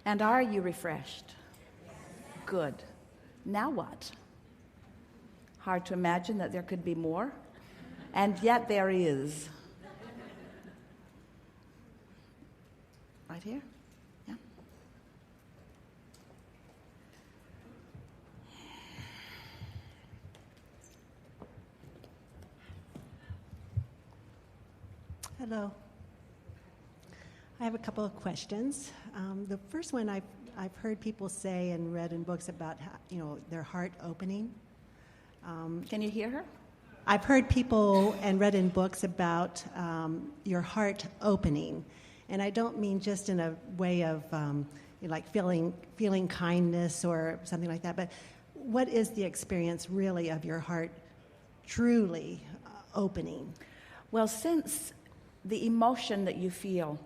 And are you refreshed? Good. Now what? Hard to imagine that there could be more, and yet there is. Right here? Yeah. Hello. I have a couple of questions. The first one, I've heard people say and read in books about how, their heart opening. Can you hear her? I've heard people and read in books about your heart opening, and I don't mean just in a way of like feeling kindness or something like that, but what is the experience really of your heart truly opening? Well, since the emotion that you feel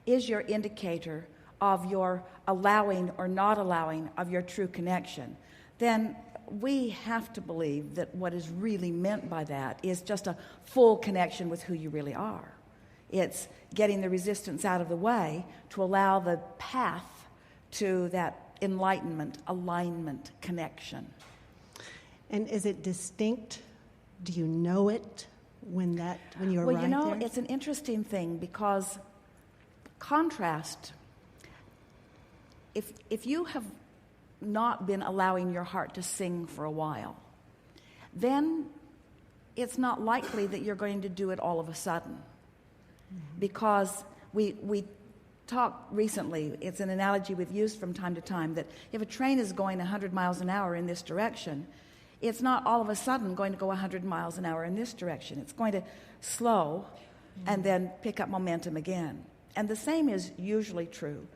is your indicator of your allowing or not allowing of your true connection, then we have to believe that what is really meant by that is just a full connection with who you really are. It's getting the resistance out of the way to allow the path to that enlightenment, alignment, connection. And is it distinct? Do you know it when you arrive Well, there? it's an interesting thing because contrast, if you have not been allowing your heart to sing for a while, then it's not likely that you're going to do it all of a sudden. Mm-hmm. Because we talked recently, it's an analogy we've used from time to time, that if a train is going 100 miles an hour in this direction, it's not all of a sudden going to go 100 miles an hour in this direction. It's going to slow and then pick up momentum again. And the same is usually true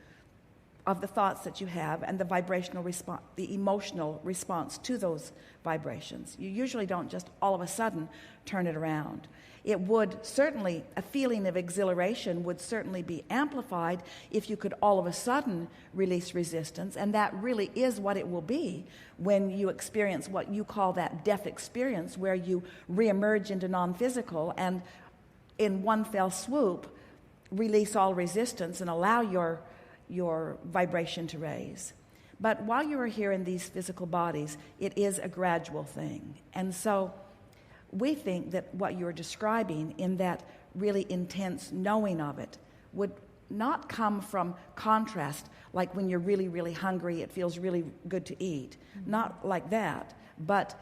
of the thoughts that you have and the vibrational response, the emotional response to those vibrations. You usually don't just all of a sudden turn it around. It would certainly, a feeling of exhilaration would certainly be amplified if you could all of a sudden release resistance, and that really is what it will be when you experience what you call that death experience, where you reemerge into non-physical and in one fell swoop release all resistance and allow your vibration to raise. But while you are here in these physical bodies, it is a gradual thing. And so we think that what you're describing in that really intense knowing of it would not come from contrast, like when you're really, really hungry, it feels really good to eat. Mm-hmm. Not like that. But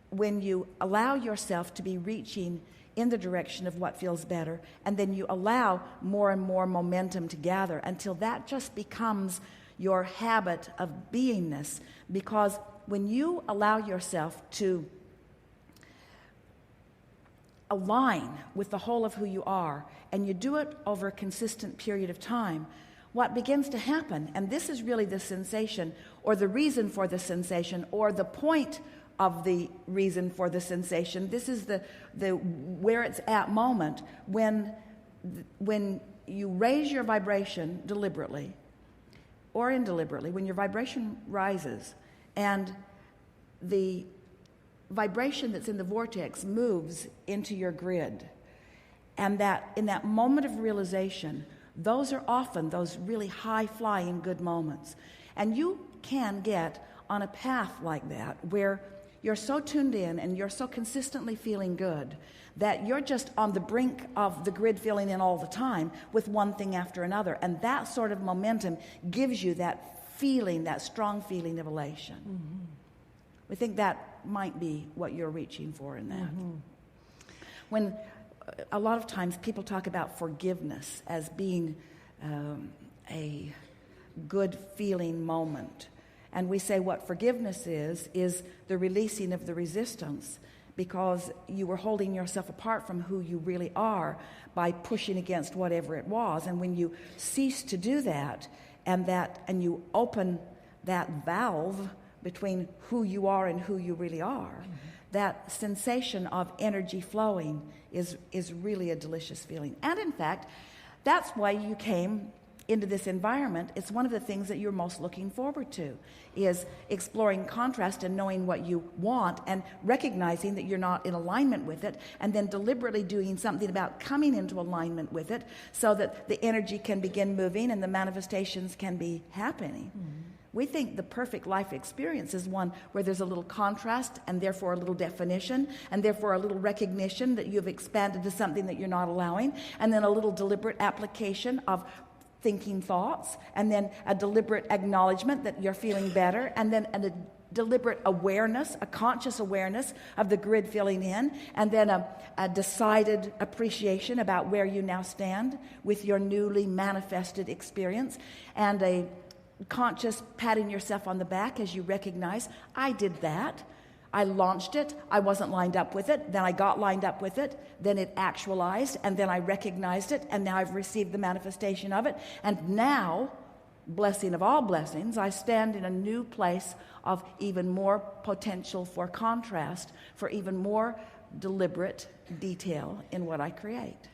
when you allow yourself to be reaching in the direction of what feels better, and then you allow more and more momentum to gather until that just becomes your habit of beingness. Because when you allow yourself to align with the whole of who you are, and you do it over a consistent period of time, what begins to happen, and this is really the sensation, or the reason for the sensation, or the point of the reason for the sensation. This is the where it's at moment when you raise your vibration deliberately or indeliberately, when your vibration rises and the vibration that's in the vortex moves into your grid, and that in that moment of realization, those are often those really high-flying good moments. And you can get on a path like that where you're so tuned in and you're so consistently feeling good that you're just on the brink of the grid filling in all the time with one thing after another. And that sort of momentum gives you that feeling, that strong feeling of elation. Mm-hmm. We think that might be what you're reaching for in that. Mm-hmm. When a lot of times people talk about forgiveness as being a good feeling moment. And we say what forgiveness is the releasing of the resistance, because you were holding yourself apart from who you really are by pushing against whatever it was. And when you cease to do that, and you open that valve between who you are and who you really are, mm-hmm. that sensation of energy flowing is really a delicious feeling. And in fact, that's why you came into this environment, it's one of the things that you're most looking forward to, is exploring contrast and knowing what you want and recognizing that you're not in alignment with it, and then deliberately doing something about coming into alignment with it so that the energy can begin moving and the manifestations can be happening. We think the perfect life experience is one where there's a little contrast and therefore a little definition and therefore a little recognition that you've expanded to something that you're not allowing, and then a little deliberate application of thinking thoughts, and then a deliberate acknowledgement that you're feeling better, and then a deliberate awareness, a conscious awareness of the grid filling in, and then a decided appreciation about where you now stand with your newly manifested experience, and a conscious patting yourself on the back as you recognize, I did that. I launched it. I wasn't lined up with it. Then I got lined up with it. Then it actualized, and then I recognized it, and now I've received the manifestation of it. And now, blessing of all blessings, I stand in a new place of even more potential for contrast, for even more deliberate detail in what I create.